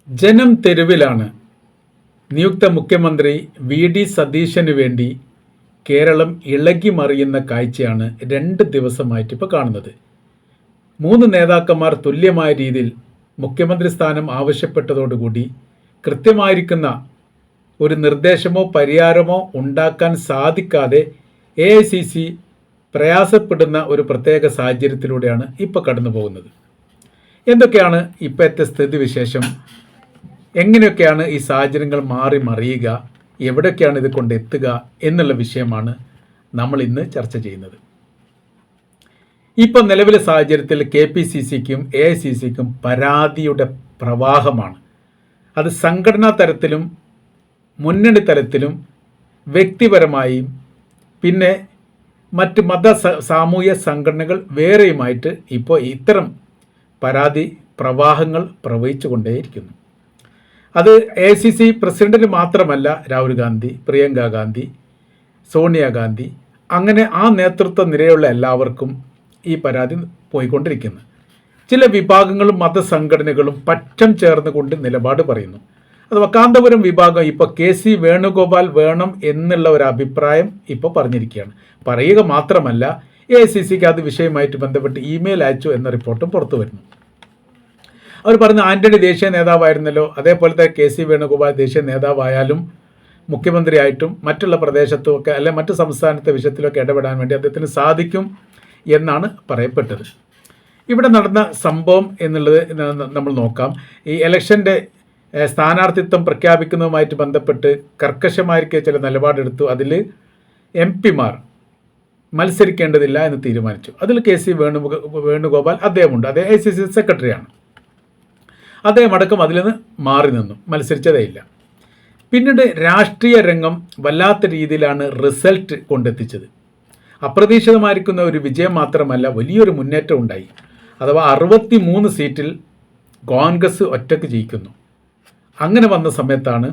ജനം തെരുവിലാണ്. നിയുക്ത മുഖ്യമന്ത്രി വി.ഡി. സതീശന് വേണ്ടി കേരളം ഇളകി മറിയുന്ന കാഴ്ചയാണ് 2 ദിവസമായിട്ട് ഇപ്പോൾ കാണുന്നത്. 3 നേതാക്കന്മാർ തുല്യമായ രീതിയിൽ മുഖ്യമന്ത്രി സ്ഥാനം ആവശ്യപ്പെട്ടതോടുകൂടി കൃത്യമായിരിക്കുന്ന ഒരു നിർദ്ദേശമോ പരിഹാരമോ ഉണ്ടാക്കാൻ സാധിക്കാതെ AICC പ്രയാസപ്പെടുന്ന ഒരു പ്രത്യേക സാഹചര്യത്തിലൂടെയാണ് ഇപ്പോൾ കടന്നു പോകുന്നത്. എന്തൊക്കെയാണ് ഇപ്പോഴത്തെ സ്ഥിതിവിശേഷം? എങ്ങനെയൊക്കെയാണ് ഈ സാഹചര്യങ്ങൾ മാറി മറിയുക? എവിടെയൊക്കെയാണ് ഇത് കൊണ്ടെത്തുക എന്നുള്ള വിഷയമാണ് നമ്മൾ ഇന്ന് ചർച്ച ചെയ്യുന്നത്. ഇപ്പോൾ നിലവിലെ സാഹചര്യത്തിൽ KPCCക്കും AICCക്കും പരാതിയുടെ പ്രവാഹമാണ്. അത് സംഘടനാ തലത്തിലും മുന്നണി തലത്തിലും വ്യക്തിപരമായും പിന്നെ മറ്റ് സാമൂഹ്യ സംഘടനകൾ വേറെയുമായിട്ട് ഇപ്പോൾ ഇത്തരം പരാതി പ്രവാഹങ്ങൾ പ്രവഹിച്ചു കൊണ്ടേയിരിക്കുന്നു. അത് AICC പ്രസിഡന്റിന് മാത്രമല്ല, രാഹുൽ ഗാന്ധി, പ്രിയങ്ക ഗാന്ധി, സോണിയാഗാന്ധി, അങ്ങനെ ആ നേതൃത്വ നിരയുള്ള എല്ലാവർക്കും ഈ പരാതി പോയിക്കൊണ്ടിരിക്കുന്നു. ചില വിഭാഗങ്ങളും മതസംഘടനകളും പക്ഷം ചേർന്നുകൊണ്ട് നിലപാട് പറയുന്നു. അഥവാ കാന്തപുരം വിഭാഗം ഇപ്പോൾ KC വേണുഗോപാൽ വേണം എന്നുള്ള ഒരു അഭിപ്രായം ഇപ്പോൾ പറഞ്ഞിരിക്കുകയാണ്. പറയുക മാത്രമല്ല, AICCക്ക് അത് വിഷയമായിട്ട് ബന്ധപ്പെട്ട് ഇമെയിൽ അയച്ചു എന്ന റിപ്പോർട്ടും പുറത്തു വരുന്നു. അവർ പറഞ്ഞ ആന്റണി ദേശീയ നേതാവായിരുന്നല്ലോ, അതേപോലത്തെ KC വേണുഗോപാൽ ദേശീയ നേതാവായാലും മുഖ്യമന്ത്രിയായിട്ടും മറ്റുള്ള പ്രദേശത്തുമൊക്കെ അല്ലെങ്കിൽ മറ്റു സംസ്ഥാനത്തെ വിഷയത്തിലൊക്കെ ഇടപെടാൻ വേണ്ടി അദ്ദേഹത്തിന് സാധിക്കും എന്നാണ് പറയപ്പെട്ടത്. ഇവിടെ നടന്ന സംഭവം എന്നുള്ളത് നമ്മൾ നോക്കാം. ഈ ഇലക്ഷൻ്റെ സ്ഥാനാർത്ഥിത്വം പ്രഖ്യാപിക്കുന്നതുമായിട്ട് ബന്ധപ്പെട്ട് കർക്കശമായിരിക്കെ ചില നിലപാടെടുത്തു. അതിൽ MP-മാർ മത്സരിക്കേണ്ടതില്ല എന്ന് തീരുമാനിച്ചു. അതിൽ KC വേണുഗോപാൽ അദ്ദേഹമുണ്ട്, അദ്ദേഹം AICC സെക്രട്ടറിയാണ്. അദ്ദേഹം അടക്കം അതിൽ നിന്ന് മാറി നിന്നു, മത്സരിച്ചതേയില്ല. പിന്നീട് രാഷ്ട്രീയ രംഗം വല്ലാത്ത രീതിയിലാണ് റിസൾട്ട് കൊണ്ടെത്തിച്ചത്. അപ്രതീക്ഷിതമായിരിക്കുന്ന ഒരു വിജയം മാത്രമല്ല, വലിയൊരു മുന്നേറ്റം ഉണ്ടായി. അഥവാ 63 സീറ്റിൽ കോൺഗ്രസ് ഒറ്റയ്ക്ക് ജയിക്കുന്നു. അങ്ങനെ വന്ന സമയത്താണ്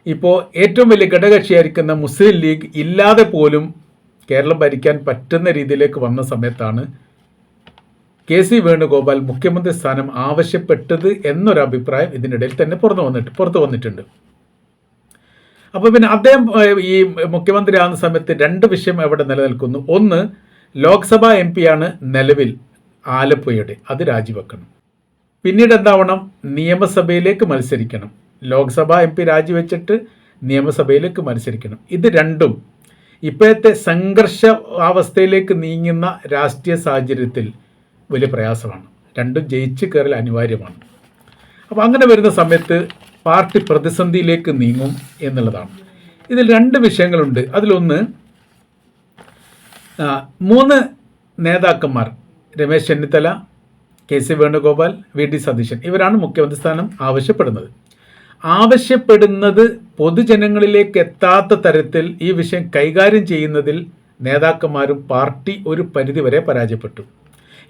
ഇപ്പോൾ ഏറ്റവും വലിയ ഘടകകക്ഷിയായിരിക്കുന്ന മുസ്ലിം ലീഗ് ഇല്ലാതെ പോലും കേരളം ഭരിക്കാൻ പറ്റുന്ന രീതിയിലേക്ക് വന്ന സമയത്താണ് KC വേണുഗോപാൽ മുഖ്യമന്ത്രി സ്ഥാനം ആവശ്യപ്പെട്ടത് എന്നൊരഭിപ്രായം ഇതിനിടയിൽ തന്നെ പുറത്തു വന്നിട്ടുണ്ട്. അപ്പോൾ പിന്നെ അദ്ദേഹം ഈ മുഖ്യമന്ത്രി ആകുന്ന സമയത്ത് 2 വിഷയം അവിടെ നിലനിൽക്കുന്നു. ഒന്ന്, ലോക്സഭാ MP-യാണ് നിലവിൽ ആലപ്പുഴയുടെ, അത് രാജിവെക്കണം. പിന്നീട് എന്താവണം? നിയമസഭയിലേക്ക് മത്സരിക്കണം. ലോക്സഭാ MP രാജിവെച്ചിട്ട് നിയമസഭയിലേക്ക് മത്സരിക്കണം. ഇത് രണ്ടും ഇപ്പോഴത്തെ സംഘർഷാവസ്ഥയിലേക്ക് നീങ്ങുന്ന രാഷ്ട്രീയ സാഹചര്യത്തിൽ വലിയ പ്രയാസമാണ്. രണ്ടും ജയിച്ച് കയറൽ അനിവാര്യമാണ്. അപ്പോൾ അങ്ങനെ വരുന്ന സമയത്ത് പാർട്ടി പ്രതിസന്ധിയിലേക്ക് നീങ്ങും എന്നുള്ളതാണ്. ഇതിൽ 2 വിഷയങ്ങളുണ്ട്. അതിലൊന്ന്, 3 നേതാക്കന്മാർ രമേശ് ചെന്നിത്തല, KC വേണുഗോപാൽ, V.D. സതീശൻ, ഇവരാണ് മുഖ്യമന്ത്രി സ്ഥാനം ആവശ്യപ്പെടുന്നത് പൊതുജനങ്ങളിലേക്ക് എത്താത്ത തരത്തിൽ ഈ വിഷയം കൈകാര്യം ചെയ്യുന്നതിൽ നേതാക്കന്മാരും പാർട്ടി ഒരു പരിധിവരെ പരാജയപ്പെട്ടു.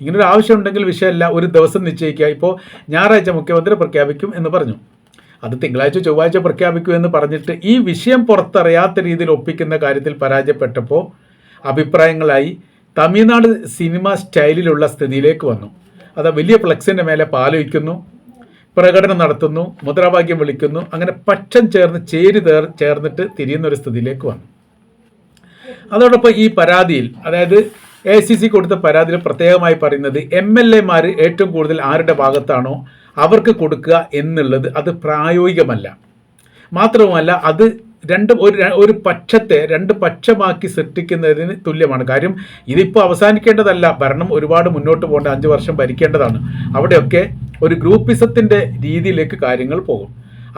ഇങ്ങനൊരു ആവശ്യമുണ്ടെങ്കിൽ വിഷയമല്ല, ഒരു ദിവസം നിശ്ചയിക്കുക. ഇപ്പോൾ ഞായറാഴ്ച മുഖ്യമന്ത്രി പ്രഖ്യാപിക്കും എന്ന് പറഞ്ഞു, അത് തിങ്കളാഴ്ച ചൊവ്വാഴ്ച പ്രഖ്യാപിക്കും എന്ന് പറഞ്ഞിട്ട് ഈ വിഷയം പുറത്തറിയാത്ത രീതിയിൽ ഒപ്പിക്കുന്ന കാര്യത്തിൽ പരാജയപ്പെട്ടപ്പോൾ അഭിപ്രായങ്ങളായി തമിഴ്നാട് സിനിമ സ്റ്റൈലിലുള്ള സ്ഥിതിയിലേക്ക് വന്നു. അത് വലിയ ഫ്ലെക്സിൻ്റെ മേലെ പാലൊഴിക്കുന്നു, പ്രകടനം നടത്തുന്നു, മുദ്രാവാക്യം വിളിക്കുന്നു, അങ്ങനെ പക്ഷം ചേർന്നിട്ട് തിരിയുന്ന ഒരു സ്ഥിതിയിലേക്ക് വന്നു. അതോടൊപ്പം ഈ പരാതിയിൽ, അതായത് AICC കൊടുത്ത പരാതിയിൽ പ്രത്യേകമായി പറയുന്നത് MLA-മാർ ഏറ്റവും കൂടുതൽ ആരുടെ ഭാഗത്താണോ അവർക്ക് കൊടുക്കുക എന്നുള്ളത് അത് പ്രായോഗികമല്ല. മാത്രവുമല്ല, അത് ഒരു പക്ഷത്തെ 2 പക്ഷമാക്കി സൃഷ്ടിക്കുന്നതിന് തുല്യമാണ്. കാര്യം ഇതിപ്പോൾ അവസാനിക്കേണ്ടതല്ല, ഭരണം ഒരുപാട് മുന്നോട്ട് പോകേണ്ട, 5 വർഷം ഭരിക്കേണ്ടതാണ്. അവിടെയൊക്കെ ഒരു ഗ്രൂപ്പിസത്തിൻ്റെ രീതിയിലേക്ക് കാര്യങ്ങൾ പോകും.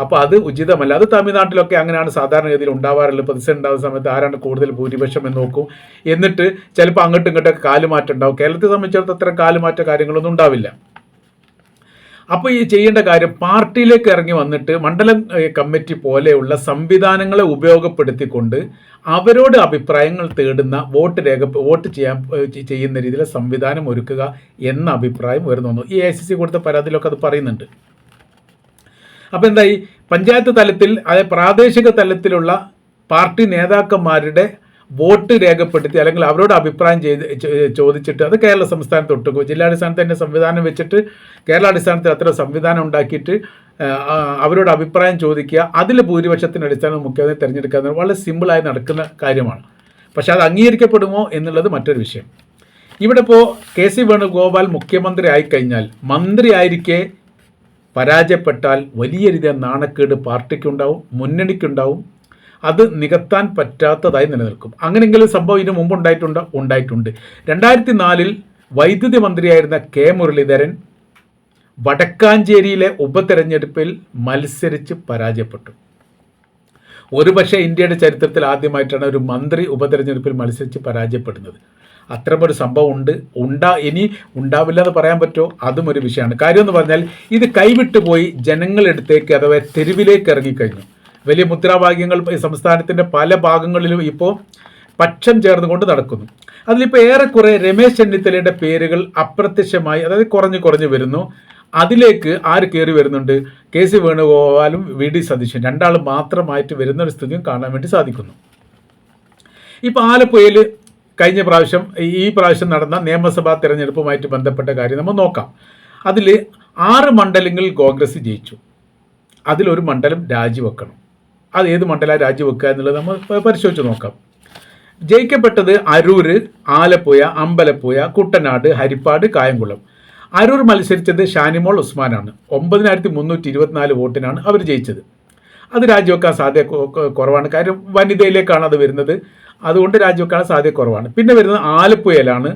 അപ്പോൾ അത് ഉചിതമല്ല. അത് തമിഴ്നാട്ടിലൊക്കെ അങ്ങനെയാണ് സാധാരണഗതിയിൽ ഉണ്ടാവാറുള്ളത്. പ്രതിസന്ധി ഉണ്ടാകുന്ന സമയത്ത് ആരാണ് കൂടുതൽ ഭൂരിപക്ഷം എന്ന് നോക്കും. എന്നിട്ട് ചിലപ്പോൾ അങ്ങോട്ടും ഇങ്ങോട്ടൊക്കെ കാലുമാറ്റം ഉണ്ടാവും. കേരളത്തെ സംബന്ധിച്ചിടത്തോളം അത്ര കാലുമാറ്റ കാര്യങ്ങളൊന്നും ഉണ്ടാവില്ല. അപ്പോൾ ഈ ചെയ്യേണ്ട കാര്യം, പാർട്ടിയിലേക്ക് ഇറങ്ങി വന്നിട്ട് മണ്ഡലം കമ്മിറ്റി പോലെയുള്ള സംവിധാനങ്ങളെ ഉപയോഗപ്പെടുത്തിക്കൊണ്ട് അവരോട് അഭിപ്രായങ്ങൾ തേടുന്ന വോട്ട് ചെയ്യുന്ന രീതിയിലെ സംവിധാനം ഒരുക്കുക എന്ന അഭിപ്രായം ഉയർന്നു. ഈ AICC കൊടുത്ത പരാതിയിലൊക്കെ അത് പറയുന്നുണ്ട്. അപ്പോൾ എന്തായി, പഞ്ചായത്ത് തലത്തിൽ, അതായത് പ്രാദേശിക തലത്തിലുള്ള പാർട്ടി നേതാക്കന്മാരുടെ വോട്ട് രേഖപ്പെടുത്തി അല്ലെങ്കിൽ അവരോട് അഭിപ്രായം ചോദിച്ചിട്ട് അത് കേരള സംസ്ഥാനത്ത് ഒട്ടുക്കും, ജില്ലാടിസ്ഥാനത്ത് തന്നെ സംവിധാനം വെച്ചിട്ട് കേരള അടിസ്ഥാനത്തിൽ അത്ര സംവിധാനം ഉണ്ടാക്കിയിട്ട് അവരോട് അഭിപ്രായം ചോദിക്കുക, അതിൽ ഭൂരിപക്ഷത്തിൻ്റെ അടിസ്ഥാനം മുഖ്യമന്ത്രി തിരഞ്ഞെടുക്കുക എന്നത് വളരെ സിമ്പിളായി നടക്കുന്ന കാര്യമാണ്. പക്ഷെ അത് അംഗീകരിക്കപ്പെടുമോ എന്നുള്ളത് മറ്റൊരു വിഷയം. ഇവിടെ ഇപ്പോൾ കെ.സി. വേണുഗോപാൽ മുഖ്യമന്ത്രി ആയിക്കഴിഞ്ഞാൽ മന്ത്രി ആയിരിക്കെ പരാജയപ്പെട്ടാൽ വലിയ രീതിയിൽ നാണക്കേട് പാർട്ടിക്കുണ്ടാവും, മുന്നണിക്കുണ്ടാവും. അത് നികത്താൻ പറ്റാത്തതായി നിലനിൽക്കും. അങ്ങനെയെങ്കിലും സംഭവം ഇതിനു മുമ്പ് ഉണ്ടായിട്ടുണ്ട്. 2004 വൈദ്യുതി മന്ത്രിയായിരുന്ന കെ മുരളീധരൻ വടക്കാഞ്ചേരിയിലെ ഉപതെരഞ്ഞെടുപ്പിൽ മത്സരിച്ച് പരാജയപ്പെട്ടു. ഒരുപക്ഷെ ഇന്ത്യയുടെ ചരിത്രത്തിൽ ആദ്യമായിട്ടാണ് ഒരു മന്ത്രി ഉപതെരഞ്ഞെടുപ്പിൽ മത്സരിച്ച് പരാജയപ്പെടുന്നത്. അത്തരമൊരു സംഭവം ഇനി ഉണ്ടാവില്ല എന്ന് പറയാൻ പറ്റുമോ, അതും ഒരു വിഷയമാണ്. കാര്യം എന്ന് പറഞ്ഞാൽ ഇത് കൈവിട്ടു പോയി ജനങ്ങളെടുത്തേക്ക് അഥവാ തെരുവിലേക്ക് ഇറങ്ങിക്കഴിഞ്ഞു. വലിയ മുദ്രാവാക്യങ്ങൾ സംസ്ഥാനത്തിൻ്റെ പല ഭാഗങ്ങളിലും ഇപ്പോൾ പക്ഷം ചേർന്നുകൊണ്ട് നടക്കുന്നു. അതിലിപ്പോൾ ഏറെക്കുറെ രമേശ് ചെന്നിത്തലയുടെ പേരുകൾ അപ്രത്യക്ഷമായി, അതായത് കുറഞ്ഞു വരുന്നു. അതിലേക്ക് ആര് കയറി വരുന്നുണ്ട്? കെ.സി. വേണുഗോപാലും വി.ഡി. സതീശൻ രണ്ടാളും മാത്രമായിട്ട് വരുന്നൊരു സ്ഥിതിയും കാണാൻ വേണ്ടി സാധിക്കുന്നു. ഇപ്പോൾ ആലപ്പുഴയിൽ കഴിഞ്ഞ പ്രാവശ്യം ഈ പ്രാവശ്യം നടന്ന നിയമസഭാ തെരഞ്ഞെടുപ്പുമായിട്ട് ബന്ധപ്പെട്ട കാര്യം നമ്മൾ നോക്കാം. അതിൽ 6 മണ്ഡലങ്ങളിൽ കോൺഗ്രസ് ജയിച്ചു. അതിലൊരു മണ്ഡലം രാജിവെക്കണം. അത് ഏത് മണ്ഡലം രാജിവെക്കുക എന്നുള്ളത് നമ്മൾ പരിശോധിച്ച് നോക്കാം. ജയിക്കപ്പെട്ടത് അരൂർ, ആലപ്പുഴ, അമ്പലപ്പുഴ, കുട്ടനാട്, ഹരിപ്പാട്, കായംകുളം. അരൂർ മത്സരിച്ചത് ഷാനിമോൾ ഉസ്മാനാണ്. 9324 വോട്ടിനാണ് അവർ ജയിച്ചത്. അത് രാജിവെക്കാൻ സാധ്യത കുറവാണ്. കാര്യം വനിതയിലേക്കാണ് അത് വരുന്നത്. അതുകൊണ്ട് രാജിവെക്കാൻ സാധ്യത കുറവാണ്. പിന്നെ വരുന്നത് ആലപ്പുഴയിലാണ്.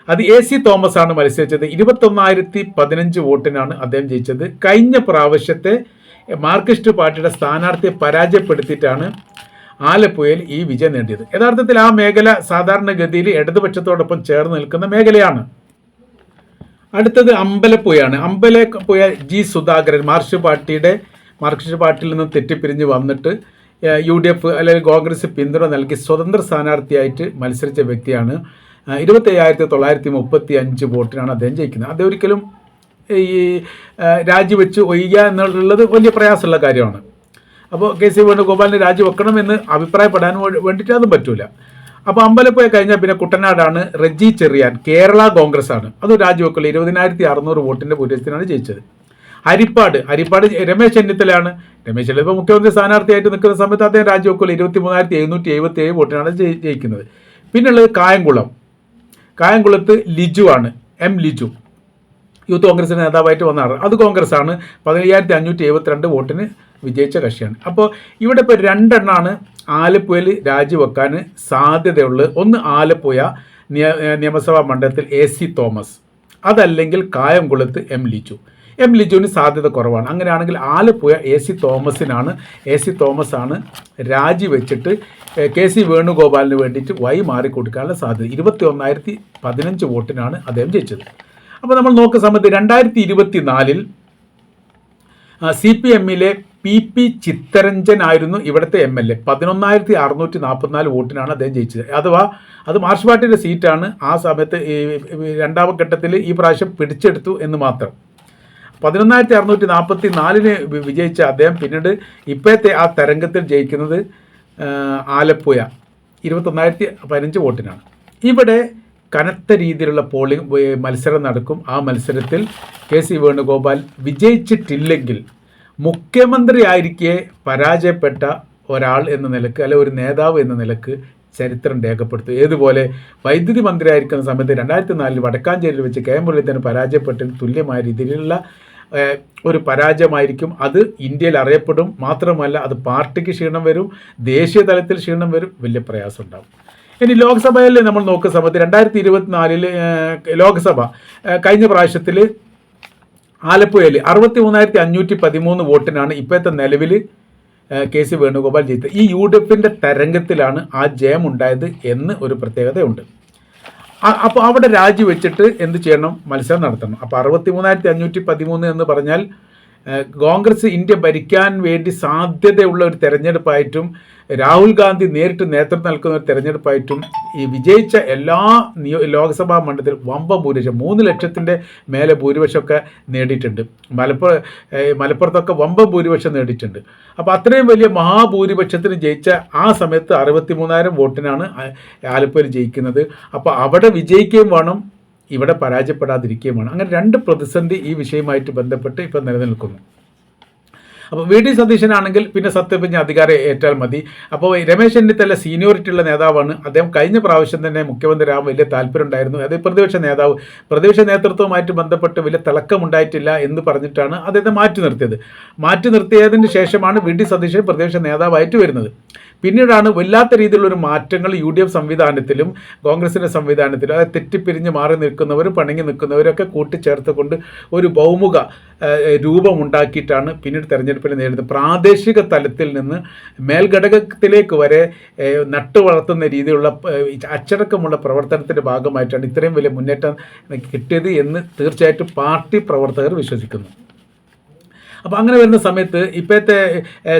അത് എ.സി. തോമസ് ആണ് മത്സരിച്ചത്. 21015 വോട്ടിനാണ് അദ്ദേഹം ജയിച്ചത്. കഴിഞ്ഞ പ്രാവശ്യത്തെ മാർക്സിസ്റ്റ് പാർട്ടിയുടെ സ്ഥാനാർത്ഥിയെ പരാജയപ്പെടുത്തിയിട്ടാണ് ആലപ്പുഴയിൽ ഈ വിജയം നേടിയത്. യഥാർത്ഥത്തിൽ ആ മേഖല സാധാരണഗതിയിൽ ഇടതുപക്ഷത്തോടൊപ്പം ചേർന്ന് നിൽക്കുന്ന മേഖലയാണ്. അടുത്തത് അമ്പലപ്പുഴയാണ്. അമ്പലപ്പുഴ ജി സുധാകരൻ മാർക്സിസ്റ്റ് പാർട്ടിയിൽ നിന്ന് തെറ്റിപ്പിരിഞ്ഞ് വന്നിട്ട് UDF അല്ലെങ്കിൽ കോൺഗ്രസ് പിന്തുണ നൽകി സ്വതന്ത്ര സ്ഥാനാർത്ഥിയായിട്ട് മത്സരിച്ച വ്യക്തിയാണ്. 25935 വോട്ടിനാണ് അദ്ദേഹം ജയിക്കുന്നത്. അദ്ദേഹം ഒരിക്കലും ഈ രാജിവെച്ച് ഒഴിയുക എന്നുള്ളത് വലിയ പ്രയാസമുള്ള കാര്യമാണ്. അപ്പോൾ കെ.സി. വേണുഗോപാലിന് രാജിവെക്കണമെന്ന് അഭിപ്രായപ്പെടാൻ വേണ്ടിയിട്ട് അതും പറ്റൂല. അപ്പോൾ അമ്പലപ്പുഴ കഴിഞ്ഞാൽ പിന്നെ കുട്ടനാടാണ്. റെജി ചെറിയാൻ കേരള കോൺഗ്രസ് ആണ്. അത് രാജിവെക്കുള്ള 20600 വോട്ടിൻ്റെ ഭൂരിപക്ഷത്തിനാണ് ജയിച്ചത്. ഹരിപ്പാട് രമേശ് ചെന്നിത്തലയാണ്. രമേശ് ചെന്നിത്തല ഇപ്പോൾ മുഖ്യമന്ത്രി സ്ഥാനാർത്ഥിയായിട്ട് നിൽക്കുന്ന സമയത്ത് അദ്ദേഹം രാജിവെക്കുള്ള 23777 വോട്ടിനാണ് ജയിക്കുന്നത്. പിന്നുള്ളത് കായംകുളത്ത് ലിജു ആണ്, ലിജു, യൂത്ത് കോൺഗ്രസിൻ്റെ നേതാവായിട്ട് വന്നതാണ്. അത് കോൺഗ്രസ് ആണ്. 15572 വോട്ടിന് വിജയിച്ച കക്ഷിയാണ്. അപ്പോൾ ഇവിടെ ഇപ്പോൾ 2 എണ്ണമാണ് ആലപ്പുഴയിൽ രാജിവെക്കാൻ സാധ്യതയുള്ളത്. ഒന്ന് ആലപ്പുഴ നിയമസഭാ മണ്ഡലത്തിൽ എ.സി. തോമസ്, അതല്ലെങ്കിൽ കായംകുളത്ത് ലിജുവിന് സാധ്യത കുറവാണ്. അങ്ങനെയാണെങ്കിൽ ആലപ്പുഴ എ.സി. തോമസ് ആണ് രാജിവെച്ചിട്ട് കെ.സി. വേണുഗോപാലിന് വേണ്ടിയിട്ട് മാറിക്കൊടുക്കാനുള്ള സാധ്യത. 21015 വോട്ടിനാണ് അദ്ദേഹം ജയിച്ചത്. അപ്പോൾ നമ്മൾ നോക്കുന്ന സമയത്ത് 2024 CPMലെ PP ചിത്തരഞ്ജൻ ആയിരുന്നു ഇവിടുത്തെ MLA. 11644 വോട്ടിനാണ് അദ്ദേഹം ജയിച്ചത്. അഥവാ അത് മാർക്സ് പാർട്ടിയുടെ സീറ്റാണ്. ആ സമയത്ത് രണ്ടാം ഘട്ടത്തിൽ ഈ പ്രാവശ്യം പിടിച്ചെടുത്തു എന്ന് മാത്രം. 11644 വിജയിച്ച അദ്ദേഹം പിന്നീട് ഇപ്പോഴത്തെ ആ തരംഗത്തിൽ ജയിക്കുന്നത് ആലപ്പുഴ 21015 വോട്ടിനാണ്. ഇവിടെ കനത്ത രീതിയിലുള്ള മത്സരം നടക്കും. ആ മത്സരത്തിൽ കെ.സി. വേണുഗോപാൽ വിജയിച്ചിട്ടില്ലെങ്കിൽ മുഖ്യമന്ത്രി ആയിരിക്കെ പരാജയപ്പെട്ട ഒരാൾ എന്ന നിലക്ക്, അല്ലെ ഒരു നേതാവ് എന്ന നിലക്ക് ചരിത്രം രേഖപ്പെടുത്തും. ഏതുപോലെ വൈദ്യുതി മന്ത്രി ആയിരിക്കുന്ന സമയത്ത് 2004 വടക്കാഞ്ചേരിയിൽ വെച്ച് കെ മുരളീധരൻ പരാജയപ്പെട്ടതിന് തുല്യമായ രീതിയിലുള്ള ഒരു പരാജയമായിരിക്കും. അത് ഇന്ത്യയിൽ അറിയപ്പെടും. മാത്രമല്ല അത് പാർട്ടിക്ക് ക്ഷീണം വരും, ദേശീയ തലത്തിൽ ക്ഷീണം വരും, വലിയ പ്രയാസം ഉണ്ടാകും. ഇനി ലോക്സഭയിൽ നമ്മൾ നോക്കുന്ന സമയത്ത് 2024 ലോക്സഭ കഴിഞ്ഞ പ്രാവശ്യത്തിൽ ആലപ്പുഴയിൽ 63513 വോട്ടിനാണ് ഇപ്പോഴത്തെ നിലവിൽ കെ.സി. വേണുഗോപാൽ ജയിച്ചത്. ഈ UDFന്റെ തരംഗത്തിലാണ് ആ ജയം ഉണ്ടായത് എന്ന് ഒരു പ്രത്യേകതയുണ്ട്. അപ്പോൾ അവിടെ രാജിവെച്ചിട്ട് എന്ത് ചെയ്യണം? മത്സരം നടത്തണം. അപ്പോൾ 63513 എന്ന് പറഞ്ഞാൽ കോൺഗ്രസ് ഇന്ത്യ ഭരിക്കാൻ വേണ്ടി സാധ്യതയുള്ള ഒരു തെരഞ്ഞെടുപ്പായിട്ടും രാഹുൽ ഗാന്ധി നേരിട്ട് നേതൃത്വം നൽകുന്ന ഒരു തെരഞ്ഞെടുപ്പായിട്ടും ഈ വിജയിച്ച എല്ലാ ലോക്സഭാ മണ്ഡലത്തിൽ വമ്പ ഭൂരിപക്ഷം 3 ലക്ഷത്തിൻ്റെ മേലെ ഭൂരിപക്ഷമൊക്കെ നേടിയിട്ടുണ്ട്. മലപ്പുറത്തൊക്കെ വമ്പ ഭൂരിപക്ഷം നേടിയിട്ടുണ്ട്. അപ്പോൾ അത്രയും വലിയ മഹാഭൂരിപക്ഷത്തിന് ജയിച്ച ആ സമയത്ത് 63000 വോട്ടിനാണ് ആലപ്പുഴയിൽ ജയിക്കുന്നത്. അപ്പോൾ അവിടെ വിജയിക്കുകയും വേണം, ഇവിടെ പരാജയപ്പെടാതിരിക്കുകയും വേണം. അങ്ങനെ 2 പ്രതിസന്ധി ഈ വിഷയവുമായിട്ട് ബന്ധപ്പെട്ട് ഇപ്പം നിലനിൽക്കുന്നു. അപ്പോൾ വി ഡി സതീശനാണെങ്കിൽ പിന്നെ സത്യപ്രതിജ്ഞ അധികാരം ഏറ്റാൽ മതി. അപ്പോൾ രമേശ് ചെന്നിത്തല സീനിയോറിറ്റി ഉള്ള നേതാവാണ്. അദ്ദേഹം കഴിഞ്ഞ പ്രാവശ്യം തന്നെ മുഖ്യമന്ത്രിയാവാൻ വലിയ താല്പര്യം ഉണ്ടായിരുന്നു. അത് പ്രതിപക്ഷ നേതൃത്വവുമായിട്ട് ബന്ധപ്പെട്ട് വലിയ തിളക്കമുണ്ടായിട്ടില്ല എന്ന് പറഞ്ഞിട്ടാണ് അദ്ദേഹത്തെ മാറ്റി നിർത്തിയതിന് ശേഷമാണ് വി ഡി സതീശൻ പ്രതിപക്ഷ നേതാവായിട്ട് വരുന്നത്. പിന്നീടാണ് വല്ലാത്ത രീതിയിലുള്ളൊരു മാറ്റങ്ങൾ UDF സംവിധാനത്തിലും കോൺഗ്രസിൻ്റെ സംവിധാനത്തിലും അത് തെറ്റിപ്പിരിഞ്ഞ് മാറി നിൽക്കുന്നവരും പണങ്ങി നിൽക്കുന്നവരൊക്കെ കൂട്ടിച്ചേർത്തുകൊണ്ട് ഒരു ബഹുമുഖ രൂപമുണ്ടാക്കിയിട്ടാണ് പിന്നീട് തെരഞ്ഞെടുപ്പിനെ നേരിടുന്നത്. പ്രാദേശിക തലത്തിൽ നിന്ന് മേൽഘടകത്തിലേക്ക് വരെ നട്ടു വളർത്തുന്ന രീതിയിലുള്ള അച്ചടക്കമുള്ള പ്രവർത്തനത്തിൻ്റെ ഭാഗമായിട്ടാണ് ഇത്രയും വലിയ മുന്നേറ്റം കിട്ടിയത് എന്ന് തീർച്ചയായിട്ടും പാർട്ടി പ്രവർത്തകർ വിശ്വസിക്കുന്നു. അപ്പോൾ അങ്ങനെ വരുന്ന സമയത്ത് ഇപ്പോഴത്തെ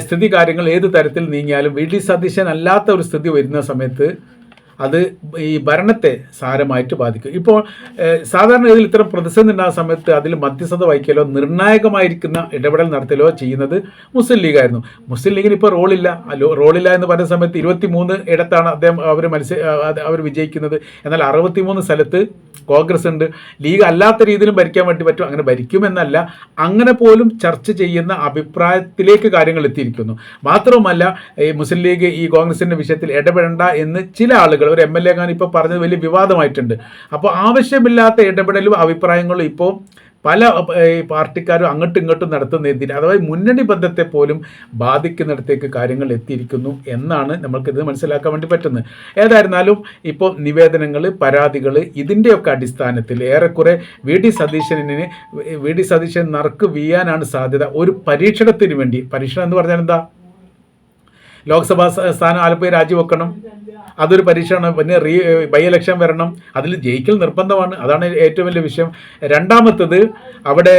സ്ഥിതി കാര്യങ്ങൾ ഏത് തരത്തിൽ നീങ്ങിയാലും വി ഡി സതീശൻ അല്ലാത്ത ഒരു സ്ഥിതി വരുന്ന സമയത്ത് അത് ഈ ഭരണത്തെ സാരമായിട്ട് ബാധിക്കും. ഇപ്പോൾ സാധാരണ ഇതിൽ ഇത്തരം പ്രതിസന്ധി ഉണ്ടാകുന്ന സമയത്ത് അതിൽ മധ്യസ്ഥത വഹിക്കലോ നിർണായകമായിരിക്കുന്ന ഇടപെടൽ നടത്തലോ ചെയ്യുന്നത് മുസ്ലിം ലീഗായിരുന്നു. മുസ്ലിം ലീഗിന് ഇപ്പോൾ റോളില്ല എന്ന് പറയുന്ന സമയത്ത് 23 ഇടത്താണ് അവർ വിജയിക്കുന്നത്. എന്നാൽ 63 സ്ഥലത്ത് കോൺഗ്രസ് ഉണ്ട്. ലീഗ് അല്ലാത്ത രീതിയിലും ഭരിക്കാൻ വേണ്ടി പറ്റും. അങ്ങനെ ഭരിക്കുമെന്നല്ല, അങ്ങനെ പോലും ചർച്ച ചെയ്യുന്ന അഭിപ്രായത്തിലേക്ക് കാര്യങ്ങൾ എത്തിയിരിക്കുന്നു. മാത്രവുമല്ല മുസ്ലിം ലീഗ് ഈ കോൺഗ്രസിൻ്റെ വിഷയത്തിൽ ഇടപെടേണ്ട എന്ന് ചില ആളുകൾ, ഒരു MLA ഖാൻ ഇപ്പോൾ പറഞ്ഞത് വലിയ വിവാദമായിട്ടുണ്ട്. അപ്പോൾ ആവശ്യമില്ലാത്ത ഇടപെടലും അഭിപ്രായങ്ങളും ഇപ്പോൾ പല പാർട്ടിക്കാരും അങ്ങോട്ടും ഇങ്ങോട്ടും നടത്തുന്നതിന് അഥവാ മുന്നണി ബന്ധത്തെ പോലും ബാധിക്കുന്നിടത്തേക്ക് കാര്യങ്ങൾ എത്തിയിരിക്കുന്നു എന്നാണ് നമ്മൾക്കിത് മനസ്സിലാക്കാൻ വേണ്ടി പറ്റുന്നത്. ഏതായിരുന്നാലും ഇപ്പോൾ നിവേദനങ്ങൾ, പരാതികൾ ഇതിൻ്റെയൊക്കെ അടിസ്ഥാനത്തിൽ ഏറെക്കുറെ വി ഡി സതീശൻ നറുക്ക് വീഴാനാണ് സാധ്യത. ഒരു പരീക്ഷണത്തിന് വേണ്ടി, പരീക്ഷണം എന്ന് പറഞ്ഞാൽ എന്താ, ലോക്സഭാ സ്ഥാനം ആലപ്പുഴ രാജിവെക്കണം, അതൊരു പരീക്ഷയാണ്. പിന്നെ ബൈ ഇലക്ഷൻ വരണം, അതിൽ ജയിക്കൽ നിർബന്ധമാണ്. അതാണ് ഏറ്റവും വലിയ വിഷയം. രണ്ടാമത്തത് അവിടെ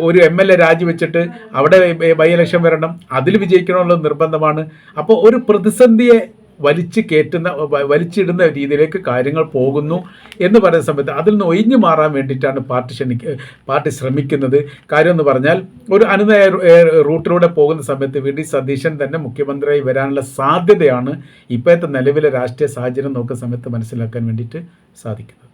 ഒരു MLA രാജിവെച്ചിട്ട് അവിടെ ബൈ ഇലക്ഷൻ വരണം, അതിൽ വിജയിക്കണമെന്നുള്ളത് നിർബന്ധമാണ്. അപ്പോൾ ഒരു പ്രതിസന്ധിയെ വലിച്ചിടുന്ന രീതിയിലേക്ക് കാര്യങ്ങൾ പോകുന്നു എന്ന് പറയുന്ന സമയത്ത് അതിൽ നിന്ന് ഒഴിഞ്ഞു മാറാൻ വേണ്ടിയിട്ടാണ് പാർട്ടി ശ്രമിക്കുന്നത്. കാര്യം എന്ന് പറഞ്ഞാൽ ഒരു അനുനയ റൂട്ടിലൂടെ പോകുന്ന സമയത്ത് വി ഡി സതീശൻ തന്നെ മുഖ്യമന്ത്രിയായി വരാനുള്ള സാധ്യതയാണ് ഇപ്പോഴത്തെ നിലവിലെ രാഷ്ട്രീയ സാഹചര്യം നോക്കുന്ന സമയത്ത് മനസ്സിലാക്കാൻ വേണ്ടിയിട്ട് സാധിക്കുന്നത്.